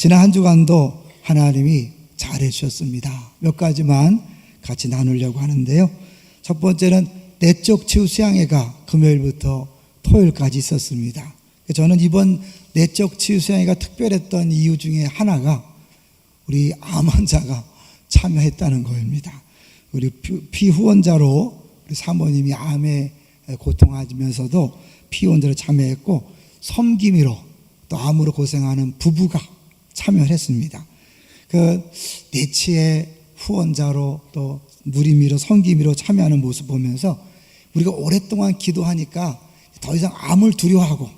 지난 한 주간도 하나님이 잘해 주셨습니다. 몇 가지만 같이 나누려고 하는데요. 첫 번째는 내적 치유 수양회가 금요일부터 토요일까지 있었습니다. 저는 이번 내적 치유 수양회가 특별했던 이유 중에 하나가 우리 암 환자가 참여했다는 것입니다. 우리 피후원자로 우리 사모님이 암에 고통하면서도 피후원자로 참여했고, 섬김이로 또 암으로 고생하는 부부가 참여를 했습니다. 그 내치의 후원자로 또 누리미로 섬김이로 참여하는 모습 보면서 우리가 오랫동안 기도하니까 더 이상 암을 두려워하고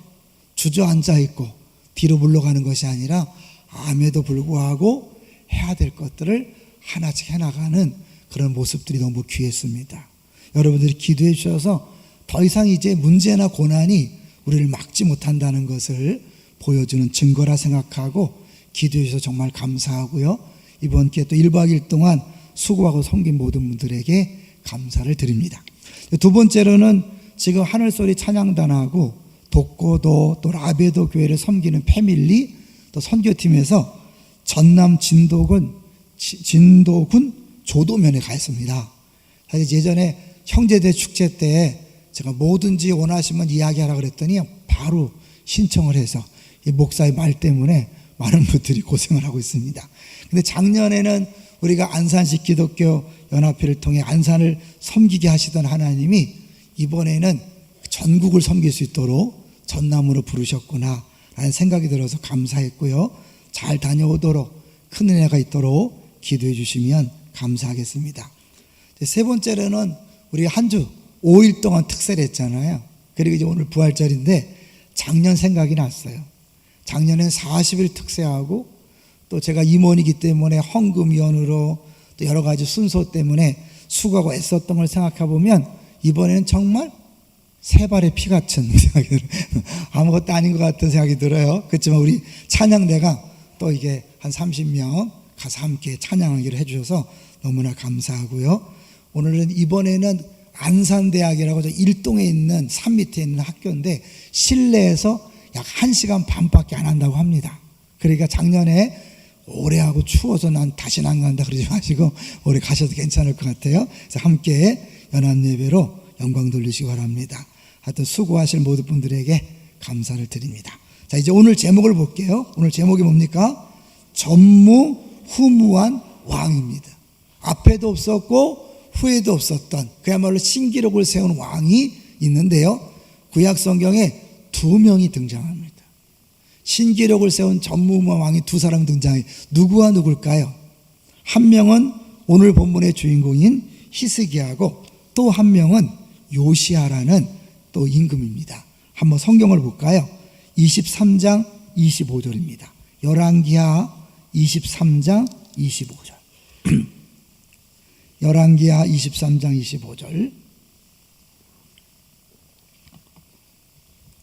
주저앉아 있고 뒤로 물러가는 것이 아니라 암에도 불구하고 해야 될 것들을 하나씩 해나가는 그런 모습들이 너무 귀했습니다. 여러분들이 기도해 주셔서 더 이상 이제 문제나 고난이 우리를 막지 못한다는 것을 보여주는 증거라 생각하고 기도해 주셔서 정말 감사하고요. 이번 기회 또 1박 2일 동안 수고하고 섬긴 모든 분들에게 감사를 드립니다. 두 번째로는 지금 하늘소리 찬양단하고 독고도 또 라베도 교회를 섬기는 패밀리 또 선교팀에서 전남 진도군 조도면에 가 있습니다. 사실 예전에 형제대 축제 때 제가 뭐든지 원하시면 이야기하라 그랬더니 바로 신청을 해서 이 목사의 말 때문에 많은 분들이 고생을 하고 있습니다. 근데 작년에는 우리가 안산시 기독교 연합회를 통해 안산을 섬기게 하시던 하나님이 이번에는 전국을 섬길 수 있도록 전남으로 부르셨구나 라는 생각이 들어서 감사했고요. 잘 다녀오도록 큰 은혜가 있도록 기도해 주시면 감사하겠습니다. 세 번째로는 우리 한 주 5일 동안 특세를 했잖아요. 그리고 이제 오늘 부활절인데 작년 생각이 났어요. 작년엔 40일 특세하고 또 제가 임원이기 때문에 헌금위원으로 또 여러 가지 순서 때문에 수고하고 애썼던 걸 생각해 보면 이번에는 정말 세 발의 피 같은 생각이 들어요. 아무것도 아닌 것 같은 생각이 들어요. 그렇지만 우리 찬양대가 또 이게 한 30명 가서 함께 찬양하기를 해주셔서 너무나 감사하고요. 오늘은 이번에는 안산대학이라고 저 일동에 있는 산 밑에 있는 학교인데 실내에서 약 1시간 반밖에 안 한다고 합니다. 그러니까 작년에 오래 하고 추워서 난 다시는 안 간다 그러지 마시고 올해 가셔도 괜찮을 것 같아요. 그래서 함께 연합예배로 영광 돌리시기 바랍니다. 하여튼 수고하실 모든 분들에게 감사를 드립니다. 자, 이제 오늘 제목을 볼게요. 오늘 제목이 뭡니까? 전무후무한 왕입니다. 앞에도 없었고 후에도 없었던 그야말로 신기록을 세운 왕이 있는데요. 구약 성경에 2명이 등장합니다. 신기록을 세운 전무후무한 왕이 2사람 등장해요. 누구와 누굴까요? 한 명은 오늘 본문의 주인공인 히스기야고 또 한 명은 요시야라는 또 임금입니다. 한번 성경을 볼까요? 23장 25절입니다. 열왕기하 23장 25절. 열왕기하 23장 25절.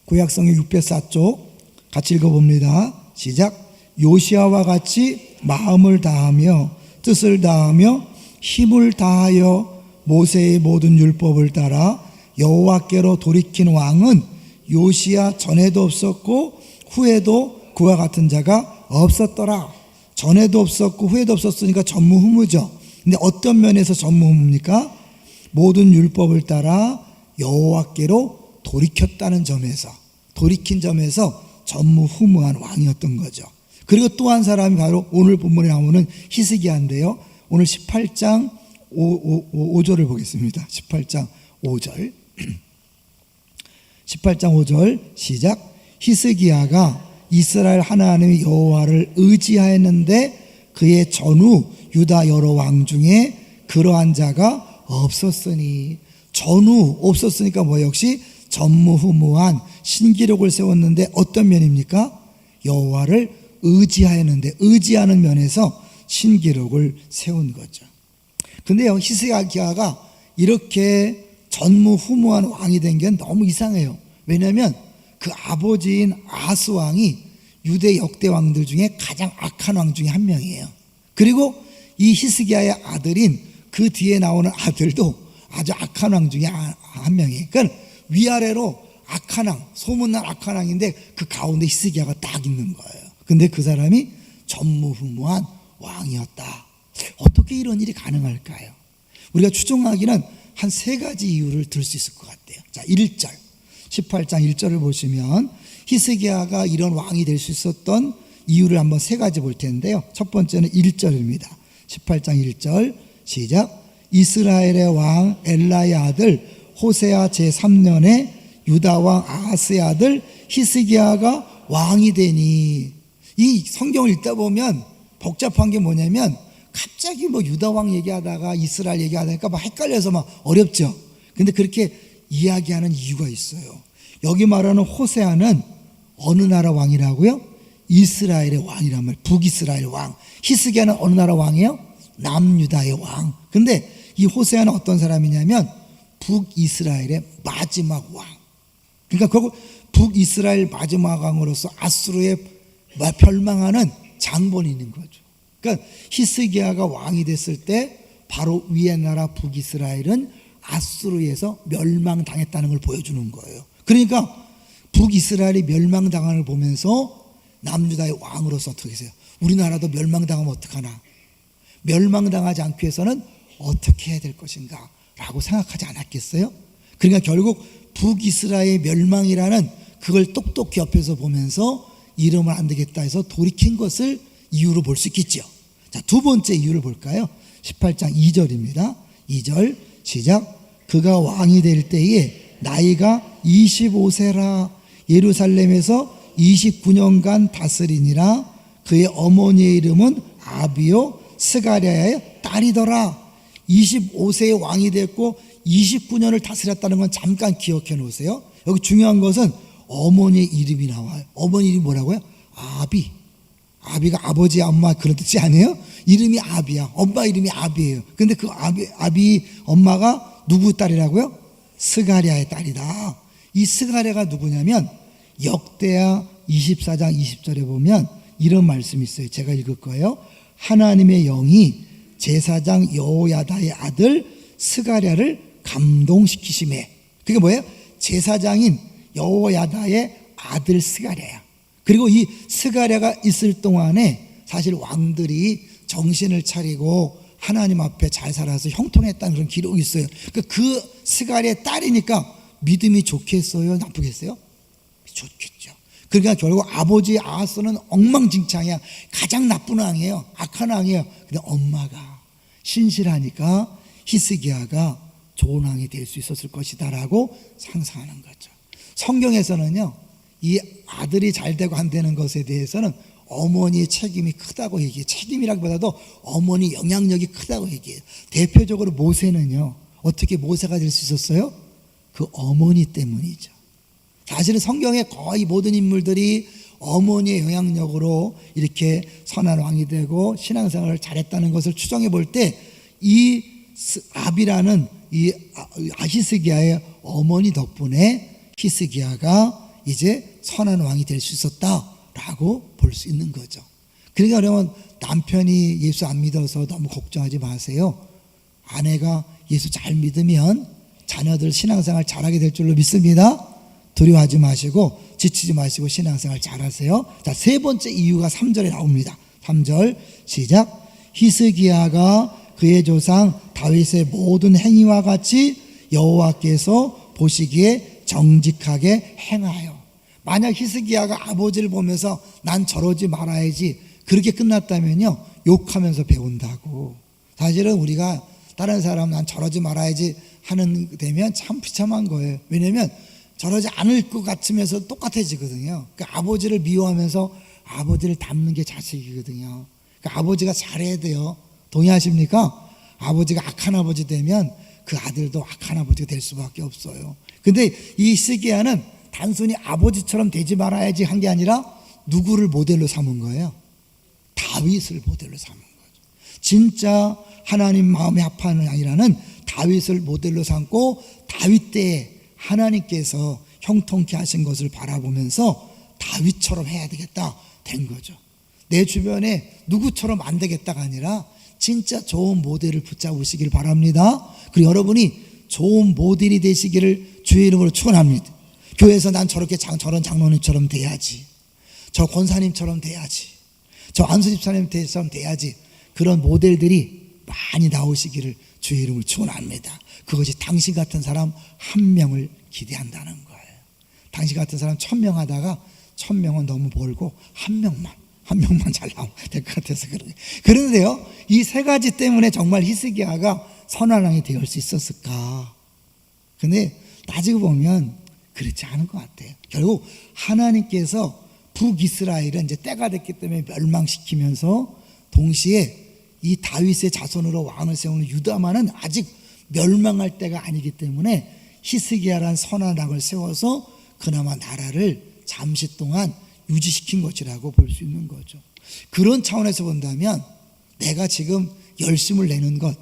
구약성경 604쪽 같이 읽어봅니다. 시작. 요시야와 같이 마음을 다하며 뜻을 다하며 힘을 다하여 모세의 모든 율법을 따라 여호와께로 돌이킨 왕은 요시야 전에도 없었고 후에도 그와 같은 자가 없었더라. 전에도 없었고 후에도 없었으니까 전무후무죠. 근데 어떤 면에서 전무후무입니까? 모든 율법을 따라 여호와께로 돌이켰다는 점에서, 돌이킨 점에서 전무후무한 왕이었던 거죠. 그리고 또 한 사람이 바로 오늘 본문에 나오는 히스기야인데요. 오늘 18장 5절을 보겠습니다. 18장 5절. 18장 5절 시작. 히스기야가 이스라엘 하나님의 여호와를 의지하였는데 그의 전후 유다 여러 왕 중에 그러한 자가 없었으니. 전후 없었으니까 뭐 역시 전무후무한 신기록을 세웠는데 어떤 면입니까? 여호와를 의지하였는데 의지하는 면에서 신기록을 세운 거죠. 근데요, 히스기야가 이렇게 전무후무한 왕이 된 게 너무 이상해요. 왜냐하면 그 아버지인 아스 왕이 유대 역대 왕들 중에 가장 악한 왕 중에 한 명이에요. 그리고 이 히스기야의 아들인 그 뒤에 나오는 아들도 아주 악한 왕 중에 한 명이에요. 그러니까 위아래로 악한 왕, 소문난 악한 왕인데 그 가운데 히스기야가 딱 있는 거예요. 근데 그 사람이 전무후무한 왕이었다. 어떻게 이런 일이 가능할까요? 우리가 추정하기는 한 세 가지 이유를 들 수 있을 것 같아요. 자, 1절 18장 1절을 보시면 히스기야가 이런 왕이 될 수 있었던 이유를 한번 세 가지 볼 텐데요. 첫 번째는 1절입니다. 18장 1절 시작. 이스라엘의 왕 엘라의 아들 호세아 제3년에 유다 왕 아하스의 아들 히스기야가 왕이 되니. 이 성경을 읽다 보면 복잡한 게 뭐냐면 갑자기 뭐 유다 왕 얘기하다가 이스라엘 얘기하다니까 막 헷갈려서 막 어렵죠. 근데 그렇게 이야기하는 이유가 있어요. 여기 말하는 호세아는 어느 나라 왕이라고요? 이스라엘의 왕이란 말이에요. 북이스라엘 왕. 히스기야는 어느 나라 왕이에요? 남유다의 왕. 근데 이 호세아는 어떤 사람이냐면 북이스라엘의 마지막 왕. 그러니까 결국 북이스라엘 마지막 왕으로서 아수르에 멸망하는 장본인인 거죠. 그러니까 히스기야가 왕이 됐을 때 바로 위의 나라 북이스라엘은 아수르에서 멸망당했다는 걸 보여주는 거예요. 그러니까 북이스라엘이 멸망당하는 걸 보면서 남유다의 왕으로서 어떻게 해요? 우리나라도 멸망당하면 어떡하나? 멸망당하지 않기 위해서는 어떻게 해야 될 것인가? 라고 생각하지 않았겠어요? 그러니까 결국 북이스라엘의 멸망이라는 그걸 똑똑히 옆에서 보면서 이러면 안 되겠다 해서 돌이킨 것을 이유로 볼 수 있겠죠. 자, 두 번째 이유를 볼까요? 18장 2절입니다. 2절 시작. 그가 왕이 될 때에 나이가 25세라. 예루살렘에서 29년간 다스리니라. 그의 어머니의 이름은 아비요 스가랴의 딸이더라. 25세의 왕이 됐고 29년을 다스렸다는 건 잠깐 기억해 놓으세요. 여기 중요한 것은 어머니의 이름이 나와요. 어머니 이름이 뭐라고요? 아비. 아비가 아버지, 엄마 그런 뜻이 아니에요? 이름이 아비야. 엄마 이름이 아비예요. 근데 그 아비 엄마가 누구 딸이라고요? 스가랴의 딸이다. 이 스가랴가 누구냐면 역대하 24장 20절에 보면 이런 말씀이 있어요. 제가 읽을 거예요. 하나님의 영이 제사장 여호야다의 아들 스가랴를 감동시키심에. 그게 뭐예요? 제사장인 여호야다의 아들 스가랴야. 그리고 이 스가랴가 있을 동안에 사실 왕들이 정신을 차리고 하나님 앞에 잘 살아서 형통했다는 그런 기록이 있어요. 그 스가랴의 딸이니까 믿음이 좋겠어요? 나쁘겠어요? 좋겠죠. 그러니까 결국 아버지 아하스는 엉망진창이야. 가장 나쁜 왕이에요. 악한 왕이에요. 근데 엄마가 신실하니까 히스기야가 좋은 왕이 될 수 있었을 것이다라고 상상하는 거죠. 성경에서는요, 이 아들이 잘 되고 안 되는 것에 대해서는 어머니의 책임이 크다고 얘기해요. 책임이라기보다도 어머니 영향력이 크다고 얘기해요. 대표적으로 모세는요, 어떻게 모세가 될 수 있었어요? 그 어머니 때문이죠. 사실은 성경의 거의 모든 인물들이 어머니의 영향력으로 이렇게 선한 왕이 되고 신앙생활을 잘했다는 것을 추정해 볼 때 이 아비라는 이 히스기야의 어머니 덕분에 히스기야가 이제 선한 왕이 될 수 있었다라고 볼 수 있는 거죠. 그러니까 여러분, 남편이 예수 안 믿어서 너무 걱정하지 마세요. 아내가 예수 잘 믿으면 자녀들 신앙생활 잘하게 될 줄로 믿습니다. 두려워하지 마시고 지치지 마시고 신앙생활 잘하세요. 자, 세 번째 이유가 3절에 나옵니다. 3절 시작. 히스기야가 그의 조상 다윗의 모든 행위와 같이 여호와께서 보시기에 정직하게 행하여. 만약 히스기야가 아버지를 보면서 난 저러지 말아야지 그렇게 끝났다면요, 욕하면서 배운다고. 사실은 우리가 다른 사람 난 저러지 말아야지 하는 되면 참 비참한 거예요. 왜냐하면 저러지 않을 것 같으면서 똑같아지거든요. 그러니까 아버지를 미워하면서 아버지를 닮는 게 자식이거든요. 그러니까 아버지가 잘해야 돼요. 동의하십니까? 아버지가 악한 아버지 되면 그 아들도 악한 아버지가 될 수밖에 없어요. 근데 이 히스기야는 단순히 아버지처럼 되지 말아야지 한 게 아니라 누구를 모델로 삼은 거예요? 다윗을 모델로 삼은 거죠. 진짜 하나님 마음에 합하는 왕이라는 다윗을 모델로 삼고 다윗 때에 하나님께서 형통케 하신 것을 바라보면서 다윗처럼 해야 되겠다 된 거죠. 내 주변에 누구처럼 안 되겠다가 아니라 진짜 좋은 모델을 붙잡으시길 바랍니다. 그리고 여러분이 좋은 모델이 되시기를 주의 이름으로 축원합니다. 교회에서 난 저렇게 저런 장로님처럼 돼야지, 저 권사님처럼 돼야지, 저 안수 집사님처럼 돼야지. 그런 모델들이 많이 나오시기를 주의 이름을 축원합니다. 그것이 당신 같은 사람 한 명을 기대한다는 거예요. 당신 같은 사람 1000명 하다가 1000명은 너무 멀고 한 명만 잘 나오면 될 것 같아서 그러네요. 그런데요, 이 세 가지 때문에 정말 히스기야가 선한 왕이 될 수 있었을까? 근데 따지고 보면 그렇지 않은 것 같아요. 결국 하나님께서 북이스라엘은 이제 때가 됐기 때문에 멸망시키면서 동시에 이 다윗의 자손으로 왕을 세우는 유다만은 아직 멸망할 때가 아니기 때문에 히스기야란 선한 왕을 세워서 그나마 나라를 잠시 동안 유지시킨 것이라고 볼 수 있는 거죠. 그런 차원에서 본다면 내가 지금 열심을 내는 것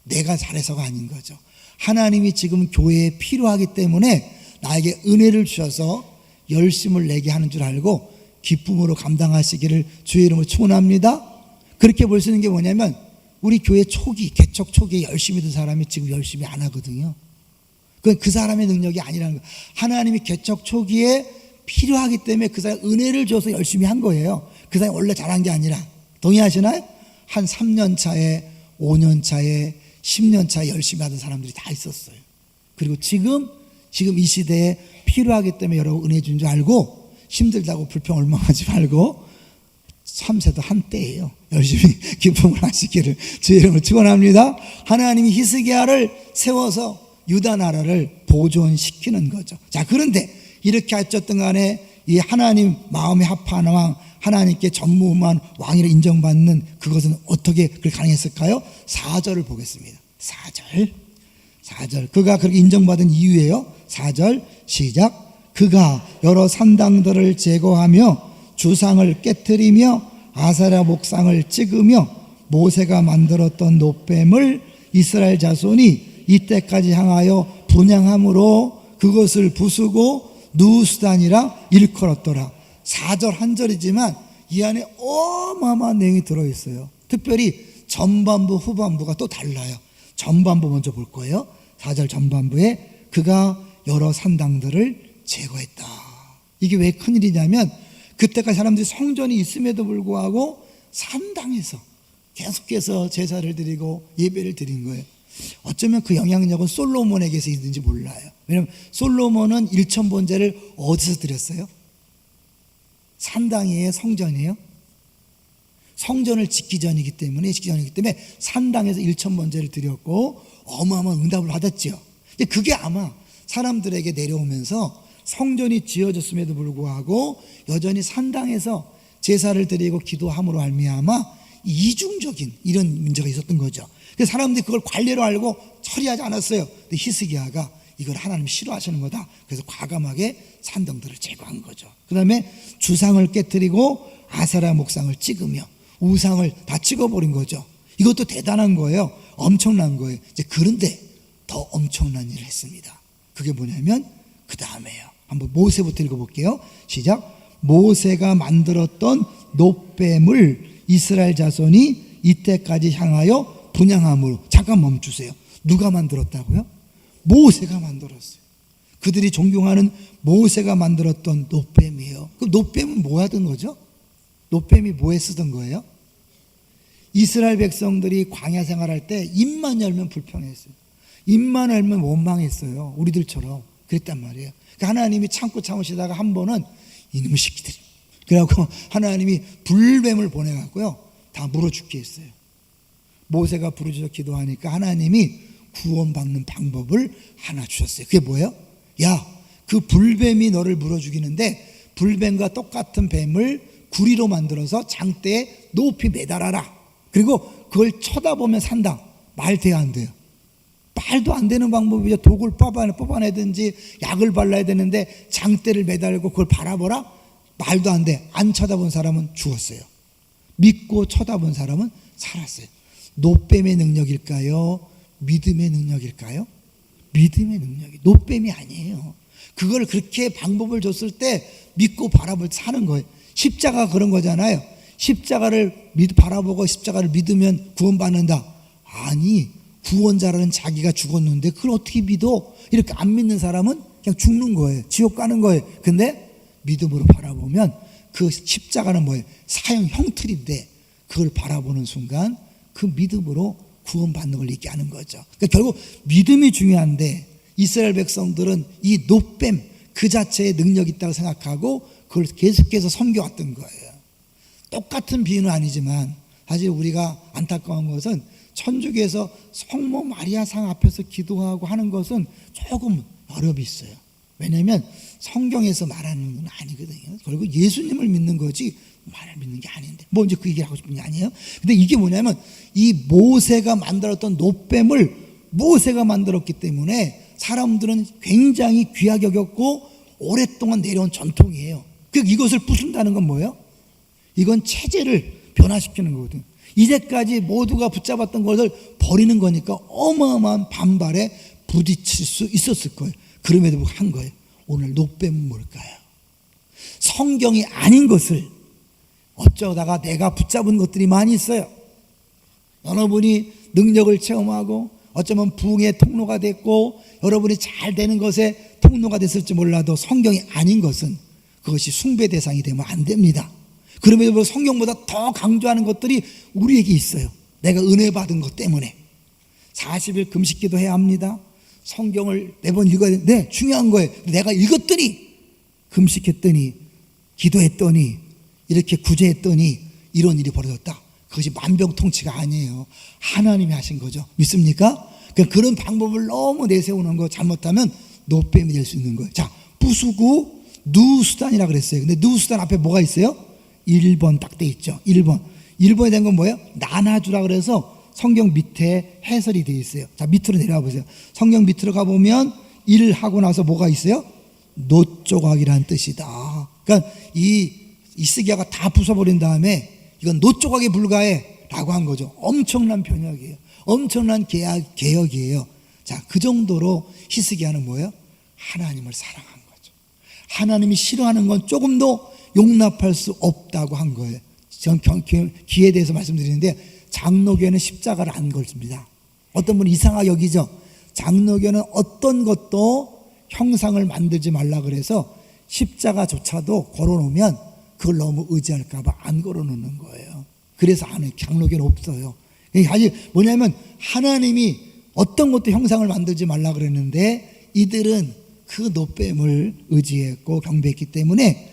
내가 잘해서가 아닌 거죠. 하나님이 지금 교회에 필요하기 때문에 나에게 은혜를 주셔서 열심을 내게 하는 줄 알고 기쁨으로 감당하시기를 주의 이름으로 축원합니다. 그렇게 볼 수 있는 게 뭐냐면 우리 교회 초기, 개척 초기에 열심히 든 사람이 지금 열심히 안 하거든요. 그 사람의 능력이 아니라는 거예요. 하나님이 개척 초기에 필요하기 때문에 그 사람이 은혜를 줘서 열심히 한 거예요. 그 사람이 원래 잘한 게 아니라. 동의하시나요? 한 3년 차에 5년 차에 10년 차에 열심히 하던 사람들이 다 있었어요. 그리고 지금 이 시대에 필요하기 때문에 여러분 은혜 준 줄 알고 힘들다고 불평 얼마하지 말고 참새도 한때예요. 열심히 기쁨을 하시기를 주의 이름으로 축원합니다. 하나님이 히스기야를 세워서 유다 나라를 보존시키는 거죠. 자, 그런데 이렇게 어쨌든 간에 이 하나님 마음에 합한 왕, 하나님께 전무후무한 왕이라 인정받는 그것은 어떻게 그렇게 가능했을까요? 4절을 보겠습니다. 4절 그가 그렇게 인정받은 이유예요. 4절 시작. 그가 여러 산당들을 제거하며 주상을 깨뜨리며 아세라 목상을 찍으며 모세가 만들었던 놋뱀을 이스라엘 자손이 이때까지 향하여 분향함으로 그것을 부수고 누수단이라 일컬었더라. 4절 한 절이지만 이 안에 어마어마한 내용이 들어있어요. 특별히 전반부 후반부가 또 달라요. 전반부 먼저 볼 거예요. 4절 전반부에 그가 여러 산당들을 제거했다. 이게 왜 큰일이냐면 그때까지 사람들이 성전이 있음에도 불구하고 산당에서 계속해서 제사를 드리고 예배를 드린 거예요. 어쩌면 그 영향력은 솔로몬에게서 있는지 몰라요. 왜냐하면 솔로몬은 일천번제를 어디서 드렸어요? 산당이에요? 성전이에요? 성전을 짓기 전이기 때문에 산당에서 일천번제를 드렸고 어마어마한 응답을 받았죠. 그게 아마 사람들에게 내려오면서 성전이 지어졌음에도 불구하고 여전히 산당에서 제사를 드리고 기도함으로 말미암아 이중적인 이런 문제가 있었던 거죠. 그래서 사람들이 그걸 관례로 알고 처리하지 않았어요. 근데 히스기야가 이걸 하나님이 싫어하시는 거다. 그래서 과감하게 산당들을 제거한 거죠. 그 다음에 주상을 깨뜨리고 아세라 목상을 찍으며 우상을 다 찍어버린 거죠. 이것도 대단한 거예요. 엄청난 거예요. 이제 그런데 더 엄청난 일을 했습니다. 그게 뭐냐면 그 다음에요. 한번 모세부터 읽어볼게요. 시작. 모세가 만들었던 놋뱀을 이스라엘 자손이 이때까지 향하여 분향함으로. 잠깐 멈추세요. 누가 만들었다고요? 모세가 만들었어요. 그들이 존경하는 모세가 만들었던 놋뱀이에요. 그럼 놋뱀은 뭐 하던 거죠? 놋뱀이 뭐에 쓰던 거예요? 이스라엘 백성들이 광야 생활할 때 입만 열면 불평했어요. 입만 열면 원망했어요. 우리들처럼 그랬단 말이에요. 그러니까 하나님이 참으시다가 한 번은 이놈의 새끼들이, 그래갖고 하나님이 불뱀을 보내갖고요 다 물어 죽게 했어요. 모세가 부르짖어 기도하니까 하나님이 구원받는 방법을 하나 주셨어요. 그게 뭐예요? 야, 그 불뱀이 너를 물어 죽이는데 불뱀과 똑같은 뱀을 구리로 만들어서 장대에 높이 매달아라. 그리고 그걸 쳐다보면 산다. 말 돼야 안 돼요? 말도 안 되는 방법이죠. 독을 뽑아내든지 약을 발라야 되는데 장대를 매달고 그걸 바라보라? 말도 안 돼. 안 쳐다본 사람은 죽었어요. 믿고 쳐다본 사람은 살았어요. 놋뱀의 능력일까요? 믿음의 능력일까요? 믿음의 능력이. 놋뱀이 아니에요. 그걸 그렇게 방법을 줬을 때 믿고 바라볼 때 사는 거예요. 십자가 그런 거잖아요. 십자가를 바라보고 십자가를 믿으면 구원받는다. 아니, 구원자라는 자기가 죽었는데 그걸 어떻게 믿어? 이렇게 안 믿는 사람은 그냥 죽는 거예요. 지옥 가는 거예요. 근데 믿음으로 바라보면 그 십자가는 뭐예요? 사형 형틀인데 그걸 바라보는 순간 그 믿음으로 구원받는 걸 얘기하는 거죠. 그러니까 결국 믿음이 중요한데 이스라엘 백성들은 이 노뱀 그 자체의 능력이 있다고 생각하고 그걸 계속해서 섬겨왔던 거예요. 똑같은 비유는 아니지만 사실 우리가 안타까운 것은 천주교에서 성모 마리아 상 앞에서 기도하고 하는 것은 조금 어려움이 있어요. 왜냐하면 성경에서 말하는 건 아니거든요. 결국 예수님을 믿는 거지 말을 믿는 게 아닌데 뭐 이제 그 얘기를 하고 싶은 게 아니에요. 근데 이게 뭐냐면 이 모세가 만들었던 노뱀을 모세가 만들었기 때문에 사람들은 굉장히 귀하게 여겼고 오랫동안 내려온 전통이에요. 그러니까 이것을 부순다는 건 뭐예요? 이건 체제를 변화시키는 거거든요. 이제까지 모두가 붙잡았던 것을 버리는 거니까 어마어마한 반발에 부딪힐 수 있었을 거예요. 그럼에도 불구하고 한 거예요. 오늘 노뱀은 뭘까요? 성경이 아닌 것을 어쩌다가 내가 붙잡은 것들이 많이 있어요. 여러분이 능력을 체험하고 어쩌면 부흥의 통로가 됐고 여러분이 잘 되는 것에 통로가 됐을지 몰라도 성경이 아닌 것은 그것이 숭배 대상이 되면 안 됩니다. 그럼에도 불구하고 성경보다 더 강조하는 것들이 우리에게 있어요. 내가 은혜 받은 것 때문에 40일 금식기도 해야 합니다. 성경을 매번 읽어야 돼. 네, 중요한 거예요. 내가 읽었더니 금식했더니 기도했더니 이렇게 구제했더니 이런 일이 벌어졌다. 그것이 만병통치가 아니에요. 하나님이 하신 거죠. 믿습니까? 그러니까 그런 방법을 너무 내세우는 거 잘못하면 노뱀이 될 수 있는 거예요. 자, 부수고 누수단이라 그랬어요. 근데 누수단 앞에 뭐가 있어요? 1번 딱 돼 있죠. 1번에 된 건 뭐예요? 나나주라 그래서 성경 밑에 해설이 되어 있어요. 자, 밑으로 내려가 보세요. 성경 밑으로 가보면 1 하고 나서 뭐가 있어요? 노조각이라는 뜻이다. 그러니까 이 이스기야가 다 부숴버린 다음에 이건 노조각에 불과해 라고 한 거죠. 엄청난 변혁이에요. 엄청난 개혁이에요. 자, 그 정도로 히스기야는 뭐예요? 하나님을 사랑한 거죠. 하나님이 싫어하는 건 조금도 용납할 수 없다고 한 거예요. 전 기에 대해서 말씀드리는데 장로교는 십자가를 안 걸습니다. 어떤 분이 이상하게 여기죠. 장로교는 어떤 것도 형상을 만들지 말라 그래서 십자가조차도 걸어놓으면 그걸 너무 의지할까 봐 안 걸어놓는 거예요. 그래서 안 해요. 장로교는 없어요. 사실 뭐냐면 하나님이 어떤 것도 형상을 만들지 말라 그랬는데 이들은 그 노뱀을 의지했고 경배했기 때문에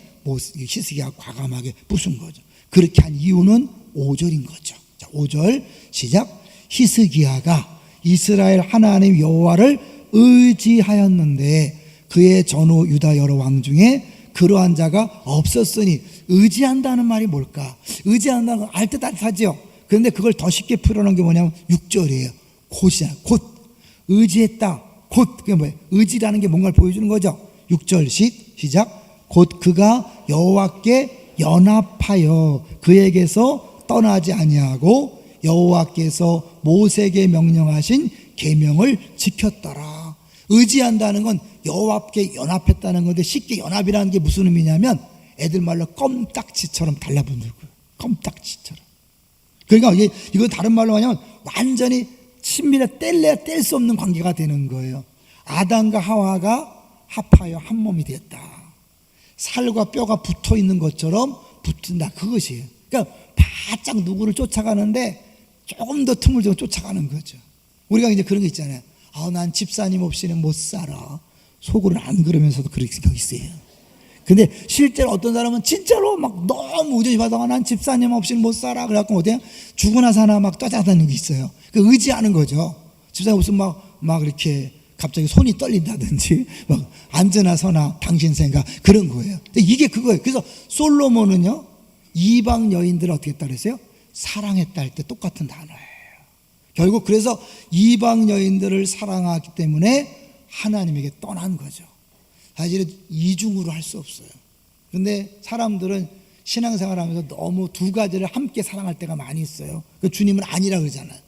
히스기야가 과감하게 부순 거죠. 그렇게 한 이유는 5절인 거죠. 자, 5절 시작. 히스기야가 이스라엘 하나님 여호와를 의지하였는데 그의 전후 유다 여러 왕 중에 그러한 자가 없었으니 의지한다는 말이 뭘까? 의지한다는 건 알듯알듯하죠. 그런데 그걸 더 쉽게 풀어놓은 게 뭐냐면 6절이에요. 곧이야. 곧 의지했다. 곧 그게 뭐예요? 의지라는 게 뭔가를 보여주는 거죠. 6절씩 시작. 곧 그가 여호와께 연합하여 그에게서 떠나지 아니하고 여호와께서 모세에게 명령하신 계명을 지켰더라. 의지한다는 건 여호와께 연합했다는 건데 쉽게 연합이라는 게 무슨 의미냐면 애들 말로 껌딱지처럼 달라붙는 거예요. 껌딱지처럼. 그러니까 이거 다른 말로 하면 완전히 친밀해 뗄래야 뗄 수 없는 관계가 되는 거예요. 아담과 하와가 합하여 한 몸이 되었다. 살과 뼈가 붙어 있는 것처럼 붙는다. 그것이에요. 그러니까 바짝 누구를 쫓아가는데 조금 더 틈을 주고 쫓아가는 거죠. 우리가 이제 그런 게 있잖아요. 난 집사님 없이는 못 살아. 속으로는 안 그러면서도 그렇게 있어요. 근데 실제로 어떤 사람은 진짜로 막 너무 의존이 받아가 난 집사님 없이는 못 살아. 그래갖고 어때요? 죽으나 사나 막 떠자다는 게 있어요. 그 의지하는 거죠. 집사님 없으면 막 이렇게 갑자기 손이 떨린다든지 막 앉으나 서나 당신 생각 그런 거예요. 근데 이게 그거예요. 그래서 솔로몬은요 이방 여인들을 어떻게 했다 그랬어요? 사랑했다 할 때 똑같은 단어예요. 결국 그래서 이방 여인들을 사랑하기 때문에 하나님에게 떠난 거죠. 사실은 이중으로 할 수 없어요. 그런데 사람들은 신앙생활 하면서 너무 두 가지를 함께 사랑할 때가 많이 있어요. 주님은 아니라 그러잖아요.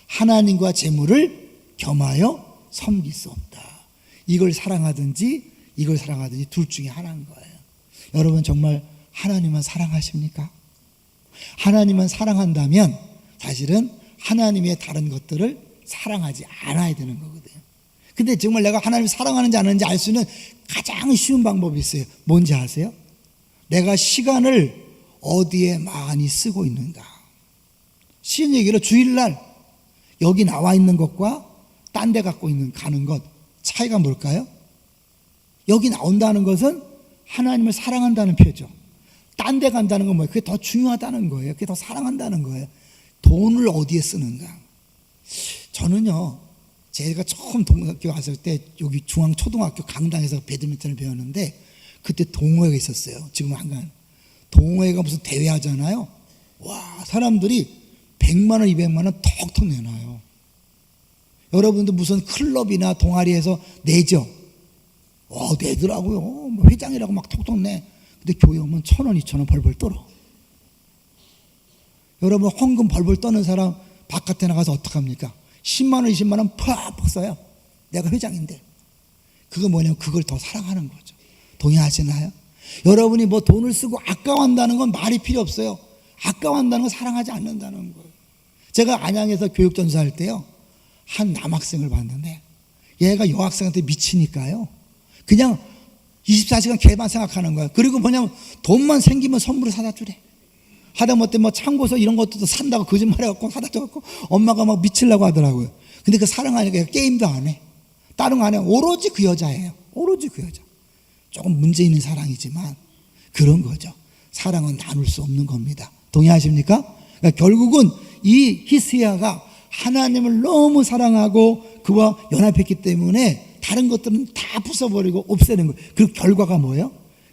하나님과 재물을 겸하여 섬길 수 없다. 이걸 사랑하든지 이걸 사랑하든지 둘 중에 하나인 거예요. 여러분 정말 하나님만 사랑하십니까? 하나님만 사랑한다면 사실은 하나님의 다른 것들을 사랑하지 않아야 되는 거거든요. 근데 정말 내가 하나님을 사랑하는지 안 하는지 알 수 있는 가장 쉬운 방법이 있어요. 뭔지 아세요? 내가 시간을 어디에 많이 쓰고 있는가. 쉬운 얘기로 주일날 여기 나와 있는 것과 딴 데 가는 것 차이가 뭘까요? 여기 나온다는 것은 하나님을 사랑한다는 표죠. 딴 데 간다는 건 뭐예요? 그게 더 중요하다는 거예요. 그게 더 사랑한다는 거예요. 돈을 어디에 쓰는가. 저는요, 제가 처음 동학교 갔을 때 여기 중앙초등학교 강당에서 배드민턴을 배웠는데 그때 동호회가 있었어요. 지금은 한간. 동호회가 무슨 대회 하잖아요. 와, 사람들이 100만 원, 200만 원 턱턱 내놔요. 여러분도 무슨 클럽이나 동아리에서 내죠? 내더라고요. 뭐 회장이라고 막 톡톡 내. 근데 교회 오면 1,000원, 2,000원 벌벌 떨어. 여러분 헌금 벌벌 떠는 사람 바깥에 나가서 어떡합니까? 10만 원, 20만 원 팍팍 써요. 내가 회장인데. 그거 뭐냐면 그걸 더 사랑하는 거죠. 동의하시나요? 여러분이 뭐 돈을 쓰고 아까워한다는 건 말이 필요 없어요. 아까워한다는 건 사랑하지 않는다는 거예요. 제가 안양에서 교육전수할 때요, 한 남학생을 봤는데 얘가 여학생한테 미치니까요, 그냥 24시간 걔만 생각하는 거예요. 그리고 뭐냐면 돈만 생기면 선물을 사다 주래. 하다못해 뭐 참고서 이런 것도 산다고 거짓말해갖고 사다 줘갖고 엄마가 막 미치려고 하더라고요. 근데 그 사랑하니까 게임도 안 해. 다른 거 안 해. 오로지 그 여자예요. 오로지 그 여자. 조금 문제 있는 사랑이지만 그런 거죠. 사랑은 나눌 수 없는 겁니다. 동의하십니까? 그러니까 결국은 이 히스기야가 하나님을 너무 사랑하고 그와 연합했기 때문에 다른 것들은 다 부숴버리고 없애는 거예요. 그 결과가 뭐예요?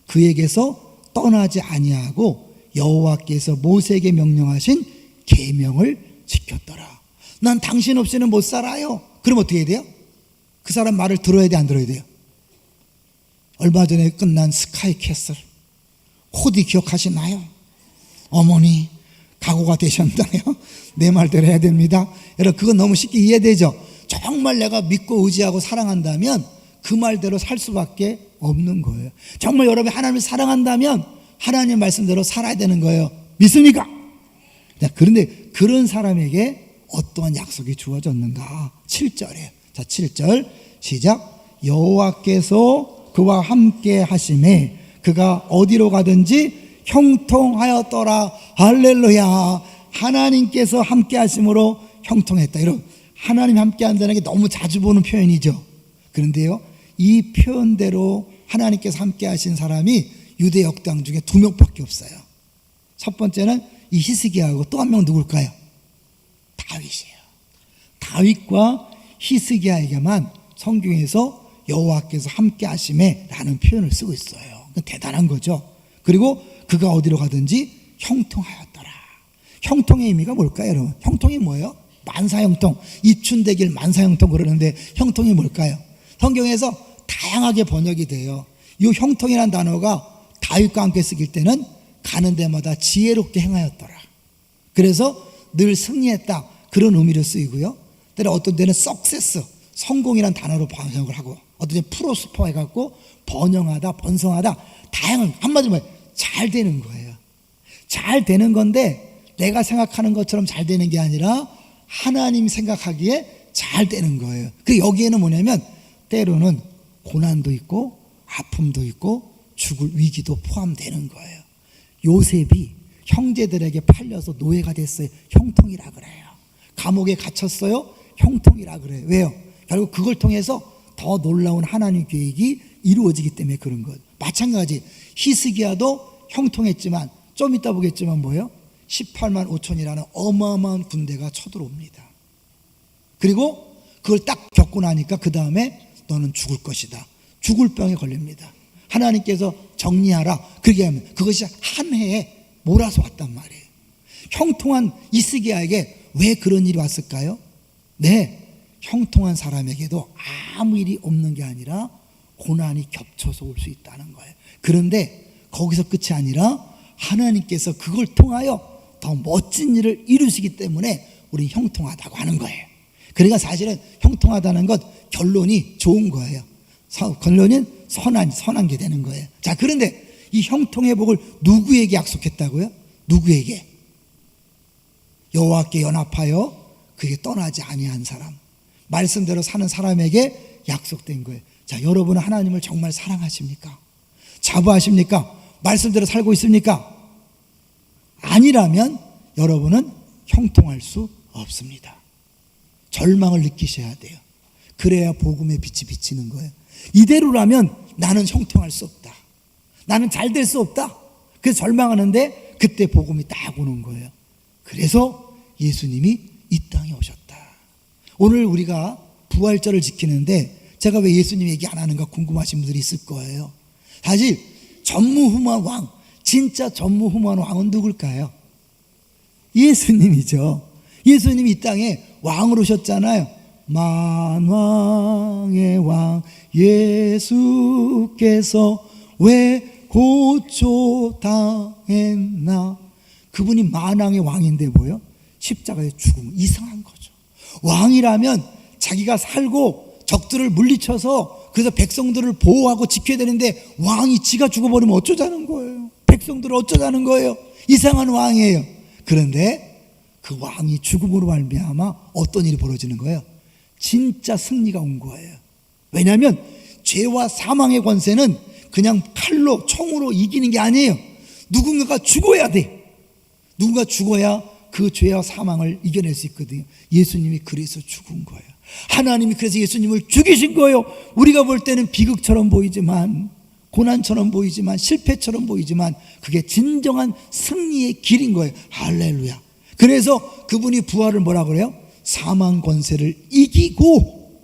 그에게서 떠나지 아니하고 여호와께서 모세에게 명령하신 계명을 지켰더라. 난 당신 없이는 못 살아요. 그럼 어떻게 해야 돼요? 그 사람 말을 들어야 돼, 안 들어야 돼요? 얼마 전에 끝난 스카이캐슬 코디 기억하시나요? 어머니 각오가 되셨나요? 내 말대로 해야 됩니다. 여러분 그건 너무 쉽게 이해되죠? 정말 내가 믿고 의지하고 사랑한다면 그 말대로 살 수밖에 없는 거예요. 정말 여러분이 하나님을 사랑한다면 하나님 말씀대로 살아야 되는 거예요. 믿습니까? 그런데 그런 사람에게 어떠한 약속이 주어졌는가? 7절에. 자, 7절 시작. 여호와께서 그와 함께 하심에 그가 어디로 가든지 형통하였더라. 할렐루야. 하나님께서 함께 하심으로 형통했다. 여러분 하나님 함께 한다는 게 너무 자주 보는 표현이죠. 그런데요, 이 표현대로 하나님께서 함께 하신 사람이 유대 역당 중에 2명밖에 없어요. 첫 번째는 이 히스기야하고 또 한 명 누굴까요? 다윗이에요. 다윗과 히스기야에게만 성경에서 여호와께서 함께 하심에 라는 표현을 쓰고 있어요. 대단한 거죠. 그리고 그가 어디로 가든지 형통하였더라. 형통의 의미가 뭘까요, 여러분? 형통이 뭐예요? 만사형통, 입춘대길 만사형통 그러는데 형통이 뭘까요? 성경에서 다양하게 번역이 돼요. 이 형통이라는 단어가 다윗과 함께 쓰길 때는 가는 데마다 지혜롭게 행하였더라. 그래서 늘 승리했다 그런 의미로 쓰이고요. 때로 어떤 데는 석세스, 성공이라는 단어로 번역을 하고 어떤 데는 프로스퍼 해갖고 번영하다, 번성하다, 다양한, 한마디로 잘 되는 거예요. 잘 되는 건데 내가 생각하는 것처럼 잘 되는 게 아니라 하나님 생각하기에 잘 되는 거예요. 그 여기에는 뭐냐면 때로는 고난도 있고 아픔도 있고 죽을 위기도 포함되는 거예요. 요셉이 형제들에게 팔려서 노예가 됐어요. 형통이라 그래요. 감옥에 갇혔어요. 형통이라 그래요. 왜요? 결국 그걸 통해서 더 놀라운 하나님 계획이 이루어지기 때문에 그런 거예요. 마찬가지 히스기야도 형통했지만 좀 이따 보겠지만 뭐예요? 18만 5천이라는 어마어마한 군대가 쳐들어옵니다. 그리고 그걸 딱 겪고 나니까 그 다음에 너는 죽을 것이다. 죽을 병에 걸립니다. 하나님께서 정리하라. 그렇게 하면 그것이 한 해에 몰아서 왔단 말이에요. 형통한 히스기야에게 왜 그런 일이 왔을까요? 네, 형통한 사람에게도 아무 일이 없는 게 아니라 고난이 겹쳐서 올 수 있다는 거예요. 그런데 거기서 끝이 아니라 하나님께서 그걸 통하여 더 멋진 일을 이루시기 때문에 우리는 형통하다고 하는 거예요. 그러니까 사실은 형통하다는 것 결론이 좋은 거예요. 결론은 선한 게 되는 거예요. 자, 그런데 이 형통의 복을 누구에게 약속했다고요? 누구에게? 여호와께 연합하여 그게 떠나지 아니한 사람, 말씀대로 사는 사람에게 약속된 거예요. 자, 여러분은 하나님을 정말 사랑하십니까? 자부하십니까? 말씀대로 살고 있습니까? 아니라면 여러분은 형통할 수 없습니다. 절망을 느끼셔야 돼요. 그래야 복음의 빛이 비치는 거예요. 이대로라면 나는 형통할 수 없다. 나는 잘 될 수 없다. 그래서 절망하는데 그때 복음이 딱 오는 거예요. 그래서 예수님이 이 땅에 오셨다. 오늘 우리가 부활절을 지키는데 제가 왜 예수님 얘기 안 하는가 궁금하신 분들이 있을 거예요. 사실 전무후무한 왕, 진짜 전무후무한 왕은 누굴까요? 예수님이죠. 예수님이 이 땅에 왕으로 오셨잖아요. 만왕의 왕 예수께서 왜 고초당했나. 그분이 만왕의 왕인데 뭐요? 십자가에 죽음. 이상한 거죠. 왕이라면 자기가 살고 적들을 물리쳐서 그래서 백성들을 보호하고 지켜야 되는데 왕이 지가 죽어버리면 어쩌자는 거예요. 백성들을 어쩌자는 거예요. 이상한 왕이에요. 그런데 그 왕이 죽음으로 말미암아 어떤 일이 벌어지는 거예요? 진짜 승리가 온 거예요. 왜냐하면 죄와 사망의 권세는 그냥 칼로 총으로 이기는 게 아니에요. 누군가가 죽어야 돼. 누군가 죽어야 그 죄와 사망을 이겨낼 수 있거든요. 예수님이 그래서 죽은 거예요. 하나님이 그래서 예수님을 죽이신 거예요. 우리가 볼 때는 비극처럼 보이지만, 고난처럼 보이지만, 실패처럼 보이지만 그게 진정한 승리의 길인 거예요. 할렐루야. 그래서 그분이 부활을 뭐라 그래요? 사망 권세를 이기고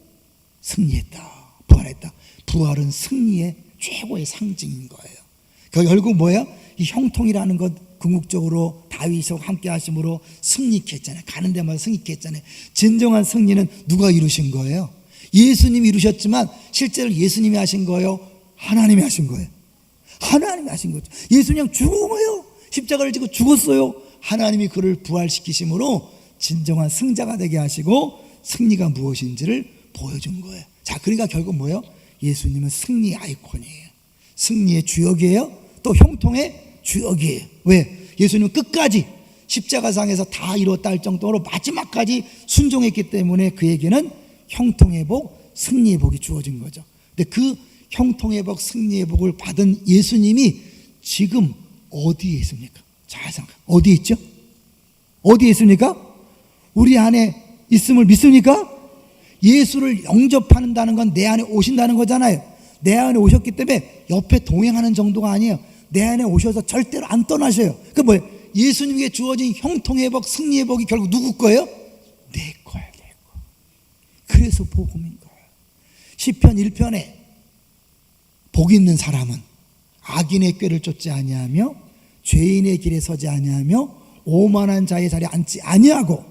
승리했다. 부활했다. 부활은 승리의 최고의 상징인 거예요. 그 결국 뭐예요? 이 형통이라는 것 궁극적으로 다윗과 함께 하심으로 승리케 했잖아요. 가는 데마다 승리케 했잖아요. 진정한 승리는 누가 이루신 거예요? 예수님이 이루셨지만 실제로 예수님이 하신 거예요? 하나님이 하신 거예요? 하나님이 하신 거죠. 예수님 그냥 죽은 거예요. 십자가를 지고 죽었어요. 하나님이 그를 부활시키심으로 진정한 승자가 되게 하시고 승리가 무엇인지를 보여준 거예요. 자, 그러니까 결국 뭐예요? 예수님은 승리의 아이콘이에요. 승리의 주역이에요. 또 형통의 주역이에요. 왜? 예수님은 끝까지 십자가상에서 다 이뤘다 할 정도로 마지막까지 순종했기 때문에 그에게는 형통의 복, 승리의 복이 주어진 거죠. 근데 그 형통의 복, 승리의 복을 받은 예수님이 지금 어디에 있습니까? 잘 생각해. 어디에 있죠? 어디에 있습니까? 우리 안에 있음을 믿습니까? 예수를 영접한다는 건 내 안에 오신다는 거잖아요. 내 안에 오셨기 때문에 옆에 동행하는 정도가 아니에요. 내 안에 오셔서 절대로 안 떠나셔요. 그 뭐예요? 예수님에게 주어진 형통의 복, 승리의 복이 결국 누구 거예요? 내 거예요, 내 거. 그래서 복음인 거예요. 시편 1편에 복 있는 사람은 악인의 꾀를 쫓지 아니하며 죄인의 길에 서지 아니하며 오만한 자의 자리에 앉지 아니하고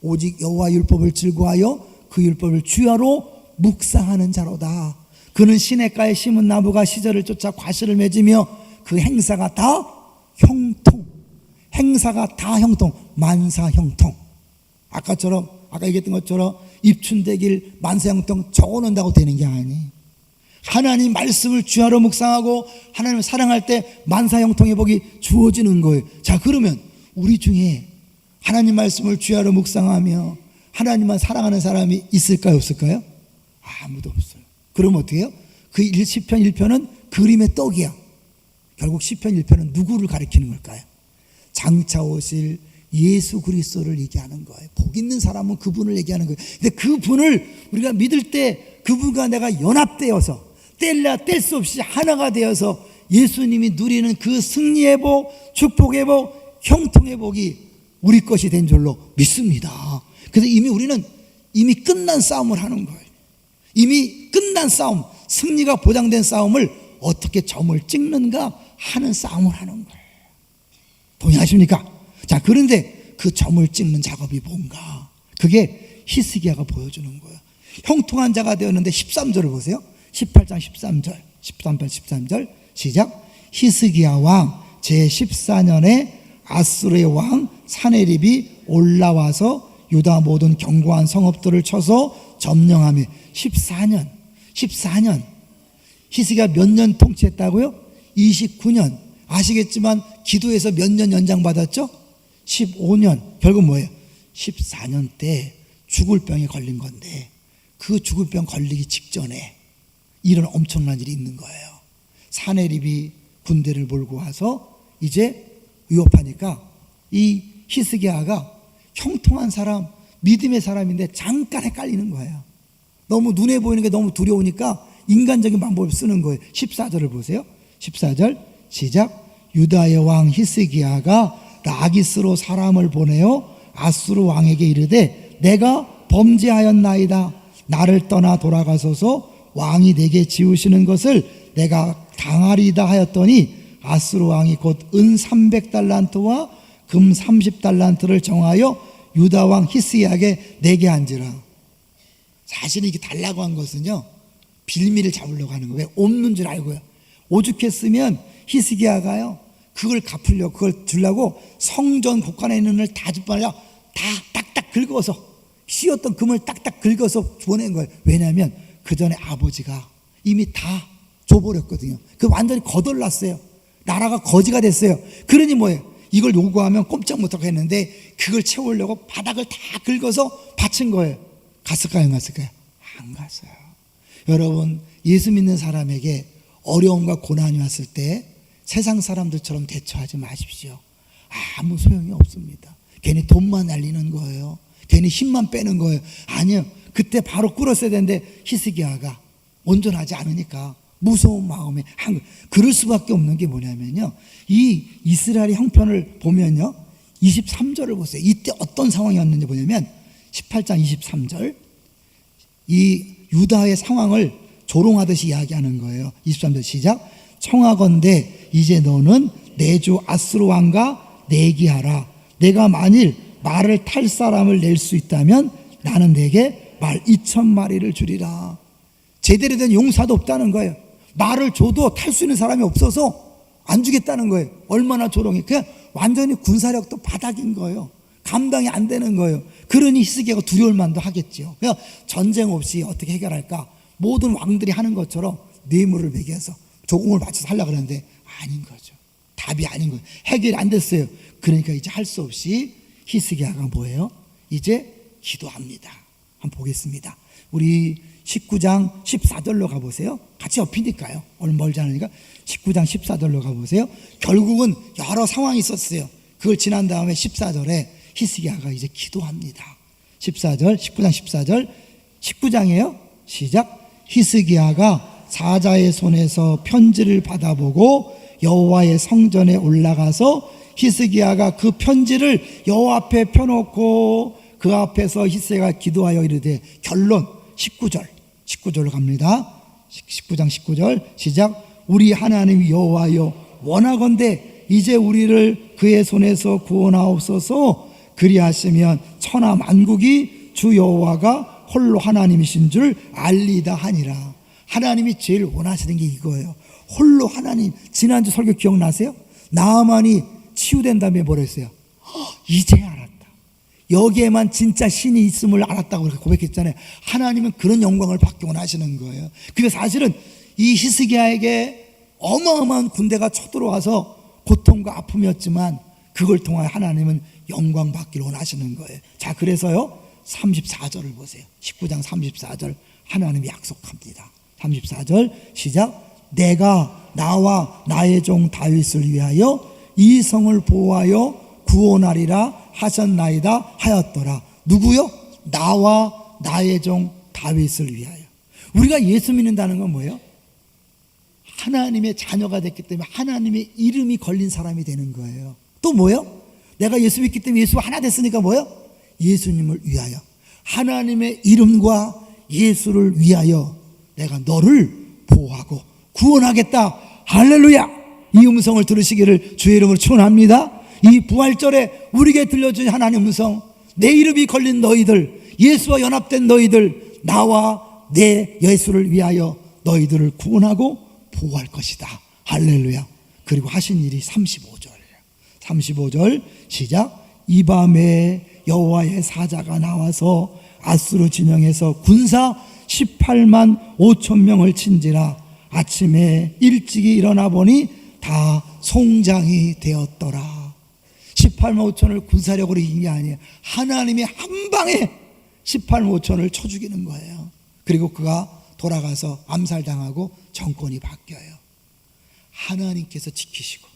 오직 여호와 율법을 즐거워하여 그 율법을 주야로 묵상하는 자로다. 그는 시냇가에 심은 나무가 시절을 쫓아 과실을 맺으며 그 행사가 다 형통. 행사가 다 형통. 만사 형통. 아까 얘기했던 것처럼 입춘대길 만사 형통 적어놓는다고 되는 게 아니에요. 하나님 말씀을 주야로 묵상하고 하나님을 사랑할 때 만사 형통의 복이 주어지는 거예요. 자, 그러면 우리 중에 하나님 말씀을 주야로 묵상하며 하나님만 사랑하는 사람이 있을까요, 없을까요? 아무도 없어요. 그럼 어떻게 해요? 그 시편 1편은 그림의 떡이야. 결국 시편 1편은 누구를 가리키는 걸까요? 장차 오실 예수 그리스도를 얘기하는 거예요. 복 있는 사람은 그분을 얘기하는 거예요. 근데 그분을 우리가 믿을 때 그분과 내가 연합되어서 뗄래야 뗄 수 없이 하나가 되어서 예수님이 누리는 그 승리의 복, 축복의 복, 형통의 복이 우리 것이 된 줄로 믿습니다. 그래서 우리는 이미 끝난 싸움을 하는 거예요. 이미 끝난 싸움, 승리가 보장된 싸움을 어떻게 점을 찍는가 하는 싸움을 하는 거예요. 동의하십니까? 자, 그런데 그 점을 찍는 작업이 뭔가? 그게 히스기야가 보여주는 거예요. 형통한 자가 되었는데 13절을 보세요. 18장 13절, 13절 시작. 히스기야 왕 제14년에 아수르의 왕 사네립이 올라와서 유다 모든 견고한 성읍들을 쳐서 점령하며 14년 히스기야 몇 년 통치했다고요? 29년. 아시겠지만 기도에서 몇 년 연장받았죠? 15년. 결국 뭐예요? 14년 때 죽을 병에 걸린 건데 그 죽을 병 걸리기 직전에 이런 엄청난 일이 있는 거예요. 사네립이 군대를 몰고 와서 이제 위협하니까 이 히스기야가 형통한 사람, 믿음의 사람인데 잠깐 헷갈리는 거예요. 너무 눈에 보이는 게 너무 두려우니까 인간적인 방법을 쓰는 거예요. 14절을 보세요. 14절 시작. 유다의 왕 히스기야가 라기스로 사람을 보내어 아수르 왕에게 이르되 내가 범죄하였나이다. 나를 떠나 돌아가소서. 왕이 내게 지우시는 것을 내가 당하리이다 하였더니 아수르 왕이 곧 은 300달란트와 금 30달란트를 정하여 유다 왕 히스기야에게 내게 한지라. 사실 이게 달라고 한 것은요, 빌미를 잡으려고 하는 거예요. 왜? 없는 줄 알고요. 오죽했으면 히스기야가요, 그걸 갚으려고, 그걸 주려고 성전 곳간에 있는 걸 다 집어내려 다 딱딱 긁어서, 씌웠던 금을 딱딱 긁어서 보낸 거예요. 왜냐하면 그 전에 아버지가 이미 다 줘버렸거든요. 그 완전히 거덜났어요. 나라가 거지가 됐어요. 그러니 뭐예요? 이걸 요구하면 꼼짝 못하고 했는데 그걸 채우려고 바닥을 다 긁어서 바친 거예요. 갔을까요? 안 갔을까요? 안 갔어요. 여러분, 예수 믿는 사람에게 어려움과 고난이 왔을 때 세상 사람들처럼 대처하지 마십시오. 아무 소용이 없습니다. 괜히 돈만 날리는 거예요. 괜히 힘만 빼는 거예요. 아니요, 그때 바로 끌었어야 되는데 히스기야가 온전하지 않으니까 무서운 마음에 한 거예요. 그럴 수밖에 없는 게 뭐냐면요, 이 이스라엘의 형편을 보면요, 23절을 보세요. 이때 어떤 상황이었는지 보냐면 18장 23절, 이 유다의 상황을 조롱하듯이 이야기하는 거예요. 23절 시작. 청하건대 이제 너는 내 주 아수르 왕과 내기하라. 내가 만일 말을 탈 사람을 낼 수 있다면 나는 내게 말 2,000마리를 주리라. 제대로 된 용사도 없다는 거예요. 말을 줘도 탈 수 있는 사람이 없어서 안 주겠다는 거예요. 얼마나 조롱해. 그냥 완전히 군사력도 바닥인 거예요. 감당이 안 되는 거예요. 그러니 히스기야가 두려울 만도 하겠죠. 그냥 전쟁 없이 어떻게 해결할까? 모든 왕들이 하는 것처럼 뇌물을 매겨서 조공을 맞춰서 하려고 그러는데 아닌 거죠. 답이 아닌 거예요. 해결이 안 됐어요. 그러니까 이제 할 수 없이 히스기야가 뭐예요? 이제 기도합니다. 한번 보겠습니다. 우리 19장 14절로 가보세요. 같이 엎이니까요. 얼마 멀지 않으니까 19장 14절로 가보세요. 결국은 여러 상황이 있었어요. 그걸 지난 다음에 14절에 히스기야가 이제 기도합니다. 14절, 19장 14절, 19장이에요. 시작. 히스기야가 사자의 손에서 편지를 받아보고 여호와의 성전에 올라가서 히스기야가 그 편지를 여호와 앞에 펴놓고 그 앞에서 히스기야가 기도하여 이르되, 결론 19절로 갑니다. 19장 19절 시작. 우리 하나님 여호와여, 원하건대 이제 우리를 그의 손에서 구원하옵소서. 그리하시면 천하 만국이 주 여호와가 홀로 하나님이신 줄 알리다 하니라. 하나님이 제일 원하시는 게 이거예요. 홀로 하나님. 지난주 설교 기억나세요? 나아만이 치유된 다음에 뭐라 했어요? 이제 알았다. 여기에만 진짜 신이 있음을 알았다고 그렇게 고백했잖아요. 하나님은 그런 영광을 받기 원하시는 거예요. 그래서 사실은 이 히스기야에게 어마어마한 군대가 쳐들어와서 고통과 아픔이었지만 그걸 통하여 하나님은 영광 받기를 원하시는 거예요. 자, 그래서요 34절을 보세요. 19장 34절 하나님이 약속합니다. 34절 시작. 내가 나와 나의 종 다윗을 위하여 이 성을 보호하여 구원하리라 하셨나이다 하였더라. 누구요? 나와 나의 종 다윗을 위하여. 우리가 예수 믿는다는 건 뭐예요? 하나님의 자녀가 됐기 때문에 하나님의 이름이 걸린 사람이 되는 거예요. 또 뭐예요? 내가 예수 믿기 때문에 예수가 하나 됐으니까 뭐예요? 예수님을 위하여, 하나님의 이름과 예수를 위하여 내가 너를 보호하고 구원하겠다. 할렐루야. 이 음성을 들으시기를 주의 이름으로 축원합니다. 이 부활절에 우리에게 들려준 하나님의 음성, 내 이름이 걸린 너희들, 예수와 연합된 너희들, 나와 내 예수를 위하여 너희들을 구원하고 보호할 것이다. 할렐루야. 그리고 하신 일이 35절 시작. 이 밤에 여호와의 사자가 나와서 아수르 진영에서 군사 18만 5천 명을 친지라. 아침에 일찍이 일어나 보니 다 송장이 되었더라. 18만 5천을 군사력으로 이긴 게 아니에요. 하나님이 한 방에 18만 5천을 쳐 죽이는 거예요. 그리고 그가 돌아가서 암살당하고 정권이 바뀌어요. 하나님께서 지키시고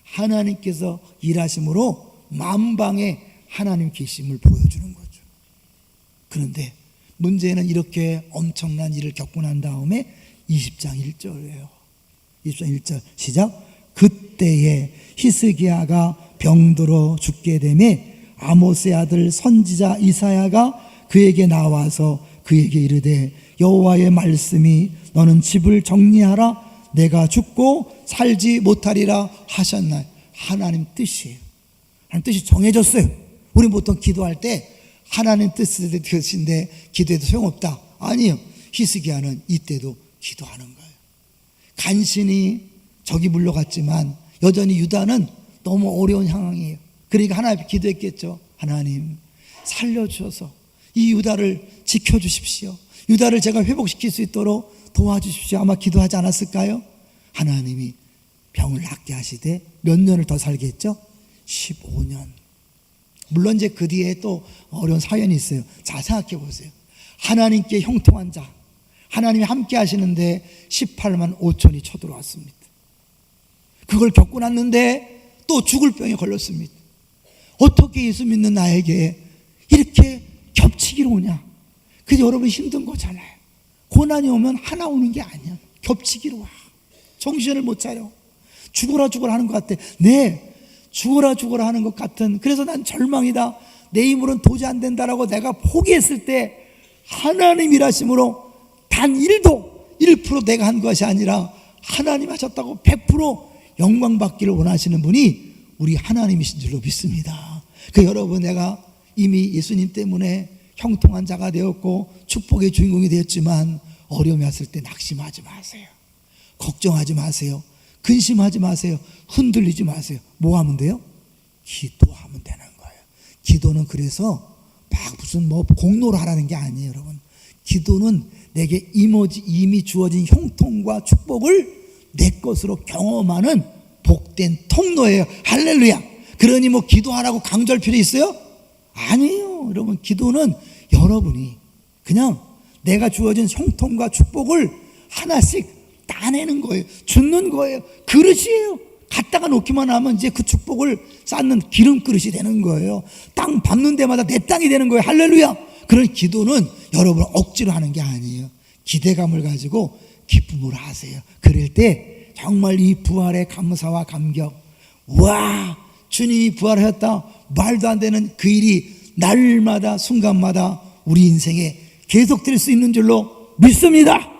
하나님께서 일하심으로 만방에 하나님 계심을 보여주는 거죠. 그런데 문제는 이렇게 엄청난 일을 겪고 난 다음에 20장 1절이에요. 20장 1절 시작. 그때에 히스기야가 병들어 죽게 되매 아모스의 아들 선지자 이사야가 그에게 나와서 그에게 이르되 여호와의 말씀이 너는 집을 정리하라 내가 죽고 살지 못하리라 하셨나요? 하나님 뜻이에요. 하나님 뜻이 정해졌어요. 우리 보통 기도할 때 하나님 뜻인데 기도해도 소용없다. 아니요. 히스기야는 이때도 기도하는 거예요. 간신히 적이 물러갔지만 여전히 유다는 너무 어려운 상황이에요. 그러니까 하나님 기도했겠죠. 하나님 살려주셔서 이 유다를 지켜주십시오. 유다를 제가 회복시킬 수 있도록 도와주십시오. 아마 기도하지 않았을까요? 하나님이 병을 낫게 하시되 몇 년을 더 살게 했죠? 15년. 물론 이제 그 뒤에 또 어려운 사연이 있어요. 자, 생각해 보세요. 하나님께 형통한 자, 하나님이 함께 하시는데 18만 5천이 쳐들어왔습니다. 그걸 겪고 났는데 또 죽을 병에 걸렸습니다. 어떻게 예수 믿는 나에게 이렇게 겹치기로 오냐? 그게 여러분 힘든 거잖아요. 고난이 오면 하나 오는 게 아니야. 겹치기로 와. 정신을 못 차려. 죽어라 죽어라 하는 것 같아. 네, 죽어라 죽어라 하는 것 같은. 그래서 난 절망이다. 내 힘으로는 도저히 안 된다라고 내가 포기했을 때 하나님 일하심으로 단 1% 내가 한 것이 아니라 하나님 하셨다고 100% 영광 받기를 원하시는 분이 우리 하나님이신 줄로 믿습니다. 그 여러분, 내가 이미 예수님 때문에 형통한 자가 되었고 축복의 주인공이 되었지만 어려움이 왔을 때 낙심하지 마세요. 걱정하지 마세요. 근심하지 마세요. 흔들리지 마세요. 뭐 하면 돼요? 기도하면 되는 거예요. 기도는 그래서 막 무슨 뭐 공로로 하라는 게 아니에요, 여러분. 기도는 내게 이미 주어진 형통과 축복을 내 것으로 경험하는 복된 통로예요. 할렐루야. 그러니 뭐 기도하라고 강조할 필요 있어요? 아니에요. 여러분, 기도는 여러분이 그냥 내가 주어진 형통과 축복을 하나씩 따내는 거예요. 주는 거예요. 그릇이에요. 갖다가 놓기만 하면 이제 그 축복을 쌓는 기름 그릇이 되는 거예요. 땅 밟는 데마다 내 땅이 되는 거예요. 할렐루야. 그런 기도는 여러분 억지로 하는 게 아니에요. 기대감을 가지고 기쁨으로 하세요. 그럴 때 정말 이 부활의 감사와 감격, 와, 주님이 부활하셨다, 말도 안 되는 그 일이 날마다 순간마다 우리 인생에 계속될 수 있는 줄로 믿습니다.